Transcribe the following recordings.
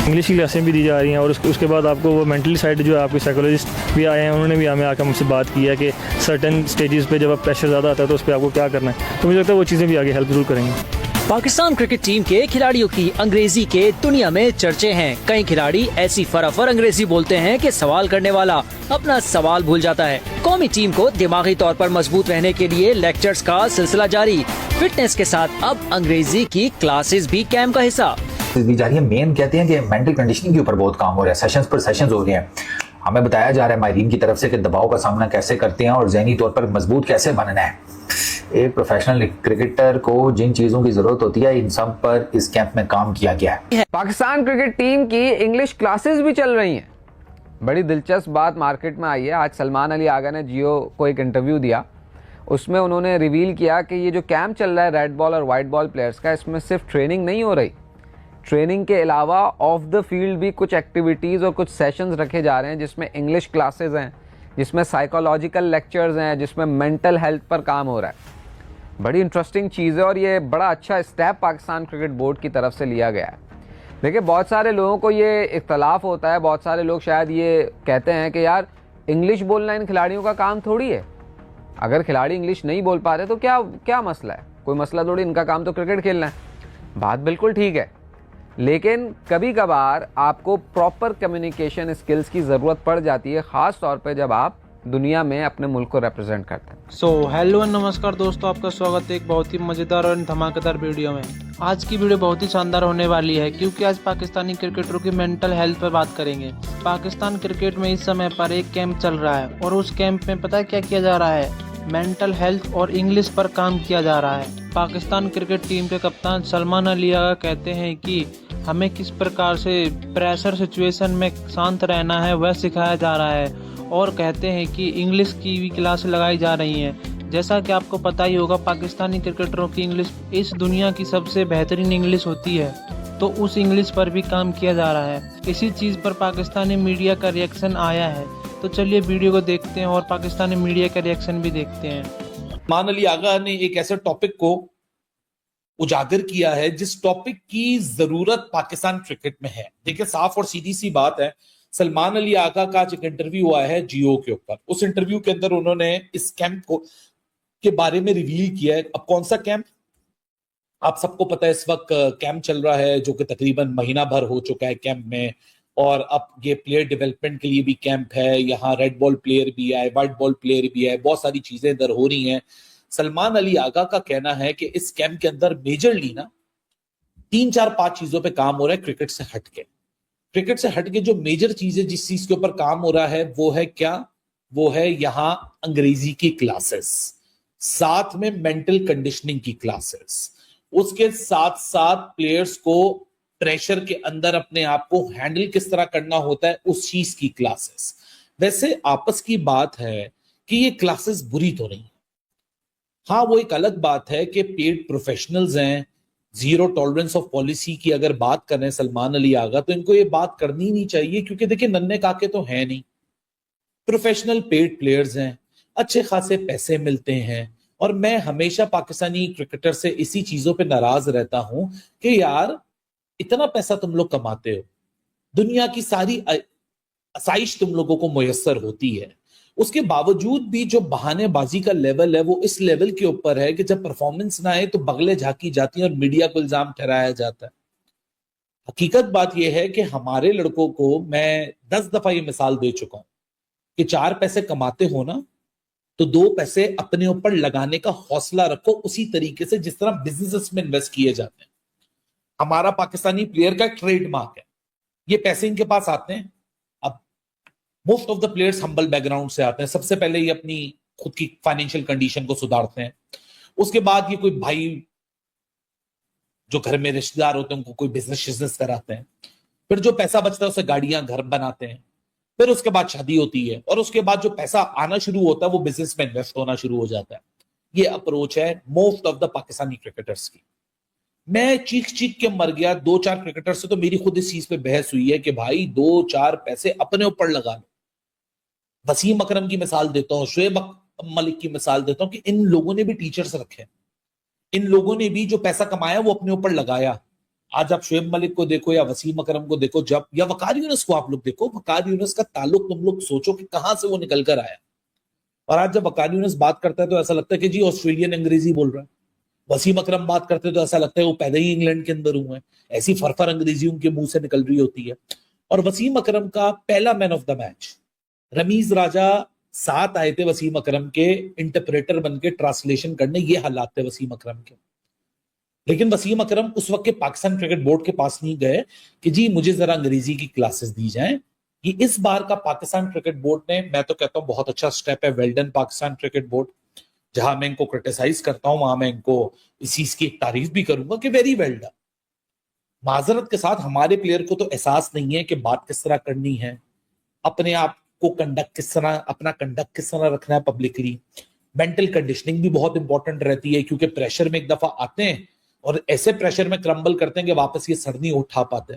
English की क्लासें भी दी जा रही हैं और उसके बाद आपको वो मेंटली साइड जो है आपके साइकोलॉजिस्ट भी आए हैं, उन्होंने भी हमें आकर मुझसे बात की है कि सर्टेन स्टेजेस पे जब आप प्रेशर ज़्यादा आता है तो उस पर आपको क्या करना है। तो मुझे लगता है वो चीज़ें भी आगे हेल्प जरूर करेंगी। पाकिस्तान क्रिकेट टीम के खिलाड़ियों की अंग्रेजी के दुनिया में चर्चे हैं। कई खिलाड़ी ऐसी फराफर अंग्रेजी बोलते हैं कि सवाल करने वाला अपना सवाल भूल जाता है। कौमी टीम को दिमागी तौर पर मजबूत रहने के लिए लेक्चर्स का सिलसिला जारी। फिटनेस के साथ अब अंग्रेजी की क्लासेस भी कैंप का हिस्सा दी जा रही है। मेन कहते हैं कि मेंटल कंडीशनिंग के ऊपर बहुत काम हो रहा है, सेशंस पर सेशंस हो रहे हैं। हमें बताया जा रहा है माहिरीन की तरफ से कि दबाव का सामना कैसे करते हैं और ज़हनी तौर पर मजबूत कैसे बनना है। एक प्रोफेशनल क्रिकेटर को जिन चीज़ों की ज़रूरत होती है, इन सब पर इस कैंप में काम किया गया है। पाकिस्तान क्रिकेट टीम की इंग्लिश क्लासेस भी चल रही हैं। बड़ी दिलचस्प बात मार्केट में आई है। आज सलमान अली आगा ने जियो को एक इंटरव्यू दिया, उसमें उन्होंने रिवील किया कि ये जो कैंप चल रहा है रेड बॉल और वाइट बॉल प्लेयर्स का, इसमें सिर्फ ट्रेनिंग नहीं हो रही, ट्रेनिंग के अलावा ऑफ द फील्ड भी कुछ एक्टिविटीज़ और कुछ सेशंस रखे जा रहे हैं, जिसमें इंग्लिश क्लासेस हैं, जिसमें साइकोलॉजिकल लेक्चर्स हैं, जिसमें मेंटल हेल्थ पर काम हो रहा है। बड़ी इंटरेस्टिंग चीज़ है और ये बड़ा अच्छा स्टेप पाकिस्तान क्रिकेट बोर्ड की तरफ से लिया गया है। देखिए, बहुत सारे लोगों को ये इख्तलाफ होता है, बहुत सारे लोग शायद ये कहते हैं कि यार इंग्लिश बोलना इन खिलाड़ियों का काम थोड़ी है। अगर खिलाड़ी इंग्लिश नहीं बोल पा रहे तो क्या मसला है? कोई मसला थोड़ी, इनका काम तो क्रिकेट खेलना है। बात बिल्कुल ठीक है, लेकिन कभी कभार आपको प्रॉपर कम्युनिकेशन स्किल्स की ज़रूरत पड़ जाती है, ख़ास तौर पे जब आप दुनिया में अपने मुल्क को रिप्रेजेंट करते हैं। हेलो एंड नमस्कार दोस्तों, आपका स्वागत है एक बहुत ही मज़ेदार और धमाकेदार वीडियो में। आज की वीडियो बहुत ही शानदार होने वाली है, क्योंकि आज पाकिस्तानी क्रिकेटरों की मेंटल हेल्थ पर बात करेंगे। पाकिस्तान क्रिकेट में इस समय पर एक कैंप चल रहा है और उस कैंप में पता है क्या किया जा रहा है? मेंटल हेल्थ और इंग्लिश पर काम किया जा रहा है। पाकिस्तान क्रिकेट टीम के कप्तान सलमान अली आगा कहते हैं कि हमें किस प्रकार से प्रेशर सिचुएशन में शांत रहना है वह सिखाया जा रहा है, और कहते हैं कि इंग्लिश की भी क्लास लगाई जा रही हैं। जैसा कि आपको पता ही होगा, पाकिस्तानी क्रिकेटरों की इंग्लिश इस दुनिया की सबसे बेहतरीन इंग्लिश होती है, तो उस इंग्लिश पर भी काम किया जा रहा है। इसी चीज़ पर पाकिस्तानी मीडिया का रिएक्शन आया है, तो चलिए वीडियो को देखते हैं और पाकिस्तानी मीडिया का रिएक्शन भी देखते हैं। सलमान अली आगा ने एक ऐसे टॉपिक को उजागर किया है जिस टॉपिक की जरूरत पाकिस्तान क्रिकेट में है। देखिए, साफ और सीधी सी बात है, सलमान अली आगा का एक इंटरव्यू हुआ है जियो के ऊपर। उस इंटरव्यू के अंदर उन्होंने इस कैंप को के बारे में रिवील किया है। अब कौन सा कैंप? आप सबको पता है इस वक्त कैंप चल रहा है जो कि तकरीबन महीना भर हो चुका है कैंप में, और अब ये प्लेयर डेवलपमेंट के लिए भी कैंप है। यहाँ रेड बॉल प्लेयर भी आए, व्हाइट बॉल प्लेयर भी आए, बहुत सारी चीजें इधर हो रही हैं। सलमान अली आगा का कहना है कि इस कैंप के अंदर मेजरली ना 3-4-5 चीजों पे काम हो रहा है क्रिकेट से हटके। क्रिकेट से हटके जो मेजर चीज है, जिस चीज के ऊपर काम हो रहा है, वो है क्या? वो है यहाँ अंग्रेजी की क्लासेस, साथ में मेंटल कंडीशनिंग की क्लासेस, उसके साथ साथ प्लेयर्स को प्रेशर के अंदर अपने आप को हैंडल किस तरह करना होता है उस चीज की क्लासेस। वैसे आपस की बात है कि ये क्लासेस बुरी तो नहीं। हाँ, वो एक अलग बात है कि पेड प्रोफेशनल्स हैं, जीरो टॉलरेंस ऑफ पॉलिसी की अगर बात करें सलमान अली आगा, तो इनको ये बात करनी नहीं चाहिए, क्योंकि देखिए नन्हे काके तो हैं नहीं, प्रोफेशनल पेड प्लेयर्स हैं, अच्छे खासे पैसे मिलते हैं। और मैं हमेशा पाकिस्तानी क्रिकेटर से इसी चीजों पे नाराज रहता हूं कि यार इतना पैसा तुम लोग कमाते हो, दुनिया की सारी आसाइश तुम लोगों को मुयस्सर होती है, उसके बावजूद भी जो बहानेबाजी का लेवल है वो इस लेवल के ऊपर है कि जब परफॉर्मेंस ना आए तो बगले झांकी जाती है और मीडिया को इल्जाम ठहराया जाता है। हकीकत बात यह है कि हमारे लड़कों को मैं 10 दफा ये मिसाल दे चुका हूं कि 4 पैसे कमाते हो ना, तो 2 पैसे अपने ऊपर लगाने का हौसला रखो, उसी तरीके से जिस तरह बिजनेस में इन्वेस्ट किए जाते हैं। हमारा पाकिस्तानी प्लेयर का ट्रेडमार्क है, ये पैसे इनके पास आते हैं। अब most of the players humble background से आते हैं। सबसे पहले ये अपनी खुद की फाइनेंशियल कंडीशन को सुधारते हैं, उसके बाद ये कोई भाई जो घर में रिश्तेदार होते हैं उनको कोई बिजनेस कराते हैं, फिर जो पैसा बचता है उससे गाड़ियां घर बनाते हैं, फिर उसके बाद शादी होती है, और उसके बाद जो पैसा आना शुरू होता है वो बिजनेस में इन्वेस्ट होना शुरू हो जाता है। ये अप्रोच है most of the Pakistani cricketers की। मैं चीख चीख के मर गया 2-4 क्रिकेटर से, तो मेरी खुद इस चीज पे बहस हुई है कि भाई 2-4 पैसे अपने ऊपर लगा लो। वसीम अकरम की मिसाल देता हूं, शुएब मलिक की मिसाल देता हूं कि इन लोगों ने भी टीचर्स रखे, इन लोगों ने भी जो पैसा कमाया वो अपने ऊपर लगाया। आज आप शोएब मलिक को देखो या वसीम अकरम को देखो, जब या वकार यूनुस को आप लोग देखो, वकार यूनुस का ताल्लुक तुम लोग सोचो कि कहां से वो निकल कर आया। और आज जब वकार यूनुस बात करता है तो ऐसा लगता है कि जी ऑस्ट्रेलियन अंग्रेजी बोल रहा है। वसीम अकरम बात करते हैं तो ऐसा लगता है वो पैदा ही इंग्लैंड के अंदर हुए हैं, ऐसी फरफर अंग्रेजी उनके मुंह से निकल रही होती है। और वसीम अकरम का पहला man of the match Ramiz Raja साथ आए थे वसीम अकरम के इंटरप्रेटर बन के ट्रांसलेशन करने, ये हालात थे वसीम अकरम के। लेकिन वसीम अकरम उस वक्त के पाकिस्तान क्रिकेट बोर्ड के पास नहीं गए कि जी मुझे जरा अंग्रेजी की क्लासेस दी जाएं। ये इस बार का पाकिस्तान क्रिकेट बोर्ड ने, मैं तो कहता हूं बहुत अच्छा स्टेप है, well done Pakistan cricket board. जहां मैं इनको क्रिटिसाइज करता हूं वहां मैं इनको इस चीज की तारीफ भी करूंगा कि वेरी वेल डन। माजरत के साथ हमारे प्लेयर को तो एहसास नहीं है कि बात किस तरह करनी है, अपने आप को कंडक्ट किस तरह, अपना कंडक्ट किस तरह रखना है पब्लिकली। मेंटल कंडीशनिंग भी बहुत इंपॉर्टेंट रहती है, क्योंकि प्रेशर में एक दफा आते हैं और ऐसे प्रेशर में क्रम्बल करते हैं कि वापस ये सर नहीं उठा पाते।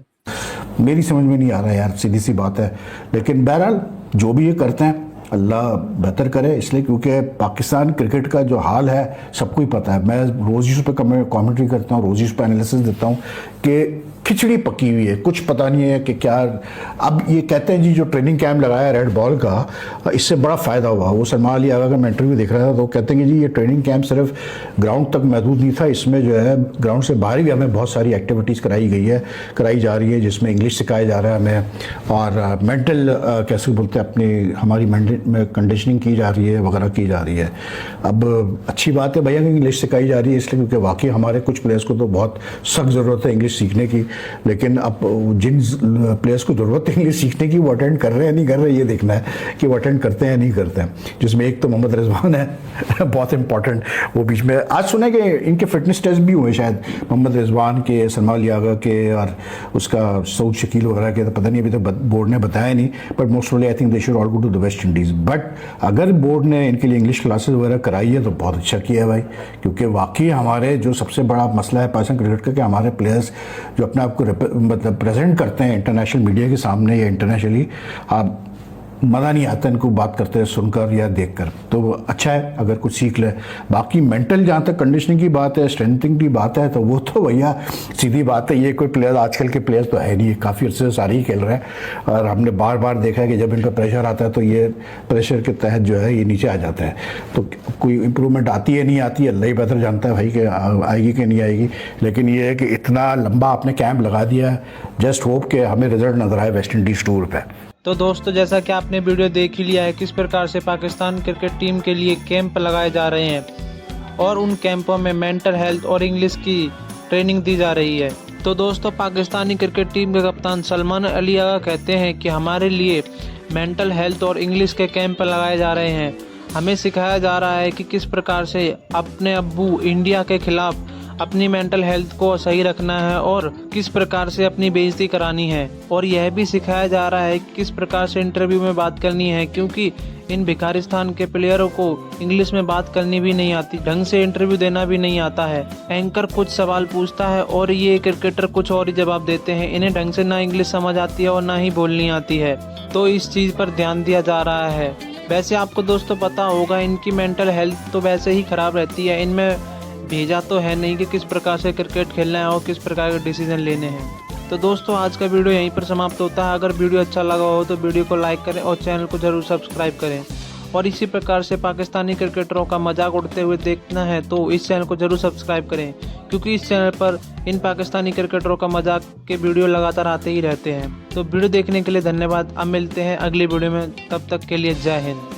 मेरी समझ में नहीं आ रहा यार, सीधी सी बात है। लेकिन बहरहाल जो भी ये करते हैं अल्लाह बेहतर करे, इसलिए क्योंकि पाकिस्तान क्रिकेट का जो हाल है सबको ही पता है। मैं रोज़ ही उस पर कॉमेंट्री करता हूँ, रोज़ ही उस पर एनालिसिस देता हूँ कि खिचड़ी पकी हुई है, कुछ पता नहीं है कि क्या। अब ये कहते हैं जी जो ट्रेनिंग कैंप लगाया रेड बॉल का, इससे बड़ा फ़ायदा हुआ। वो सलमान अली आगा का मैं इंटरव्यू देख रहा था तो कहते हैं कि जी ये ट्रेनिंग कैंप सिर्फ ग्राउंड तक महदूद नहीं था, इसमें जो है ग्राउंड से बाहर भी हमें बहुत सारी एक्टिविटीज़ कराई जा रही है, जिसमें इंग्लिश सिखाया जा रहा है हमें, और मेंटल कैसे बोलते हैं अपनी हमारी मेंटल कंडीशनिंग की जा रही है वगैरह की जा रही है। अब अच्छी बात है भैया कि इंग्लिश सिखाई जा रही है, इसलिए क्योंकि वाकई हमारे कुछ प्लेयर्स को तो बहुत सख्त ज़रूरत है इंग्लिश सीखने की। लेकिन अब जिन प्लेयर्स को ज़रूरत है इंग्लिश सीखने की वो अटेंड कर रहे हैं नहीं कर रहे, ये देखना है कि वो अटेंड करते हैं नहीं करते हैं। जिसमें एक तो मोहम्मद रिजवान है बहुत इंपॉर्टेंट, वो बीच में आज सुना कि इनके फिटनेस टेस्ट भी हुए शायद, मोहम्मद रिजवान के, सलमान अली आगा के और उसका सऊद शकील वगैरह के, तो पता नहीं अभी तो बोर्ड ने बताया नहीं, but most probably I think they should all go to the West Indies. But अगर बोर्ड ने इनके लिए इंग्लिश क्लासेस वगैरह कराई है तो बहुत अच्छा किया है भाई, क्योंकि वाकई हमारे जो सबसे बड़ा मसला है पाकिस्तान क्रिकेट का कि हमारे प्लेयर्स जो अपने आप को मतलब प्रेजेंट करते हैं इंटरनेशनल मीडिया के सामने या इंटरनेशनली, आप मज़ा नहीं आता इनको बात करते हैं सुनकर या देखकर। तो अच्छा है अगर कुछ सीख ले। बाकी मेंटल जहाँ तक कंडीशनिंग की बात है, स्ट्रेंथनिंग की बात है, तो वो तो भैया सीधी बात है, ये कोई प्लेयर आजकल के प्लेयर्स तो है नहीं, काफ़ी अर्से से सारे ही खेल रहे हैं और हमने बार बार देखा है कि जब इनका प्रेशर आता है तो ये प्रेशर के तहत जो है ये नीचे आ जाते हैं। तो कोई इम्प्रूवमेंट आती है नहीं आती है अल्लाह ही बेहतर जानता है भाई कि आएगी कि नहीं आएगी। लेकिन ये है कि इतना लंबा आपने कैंप लगा दिया है, जस्ट होप कि हमें रिजल्ट नजर आए वेस्ट इंडीज़ टूर पर। तो दोस्तों जैसा कि आपने वीडियो देख ही लिया है किस प्रकार से पाकिस्तान क्रिकेट टीम के लिए कैंप लगाए जा रहे हैं और उन कैंपों में मेंटल हेल्थ और इंग्लिश की ट्रेनिंग दी जा रही है। तो दोस्तों पाकिस्तानी क्रिकेट टीम के कप्तान सलमान अली आगा कहते हैं कि हमारे लिए मेंटल हेल्थ और इंग्लिश के कैंप लगाए जा रहे हैं। हमें सिखाया जा रहा है कि किस प्रकार से अपने अब्बू इंडिया के खिलाफ अपनी मेंटल हेल्थ को सही रखना है और किस प्रकार से अपनी बेइज्जती करानी है, और यह भी सिखाया जा रहा है कि किस प्रकार से इंटरव्यू में बात करनी है, क्योंकि इन भिखारिस्तान के प्लेयरों को इंग्लिश में बात करनी भी नहीं आती, ढंग से इंटरव्यू देना भी नहीं आता है। एंकर कुछ सवाल पूछता है और ये क्रिकेटर कुछ और ही जवाब देते हैं। इन्हें ढंग से ना इंग्लिश समझ आती है और ना ही बोलनी आती है, तो इस चीज़ पर ध्यान दिया जा रहा है। वैसे आपको दोस्तों पता होगा इनकी मेंटल हेल्थ तो वैसे ही खराब रहती है, इनमें भेजा तो है नहीं कि किस प्रकार से क्रिकेट खेलना है और किस प्रकार के डिसीजन लेने हैं। तो दोस्तों आज का वीडियो यहीं पर समाप्त होता है। अगर वीडियो अच्छा लगा हो तो वीडियो को लाइक करें और चैनल को जरूर सब्सक्राइब करें, और इसी प्रकार से पाकिस्तानी क्रिकेटरों का मजाक उड़ते हुए देखना है तो इस चैनल को जरूर सब्सक्राइब करें, क्योंकि इस चैनल पर इन पाकिस्तानी क्रिकेटरों का मजाक के वीडियो लगातार आते ही रहते हैं। तो वीडियो देखने के लिए धन्यवाद। अब मिलते हैं अगली वीडियो में, तब तक के लिए जय हिंद।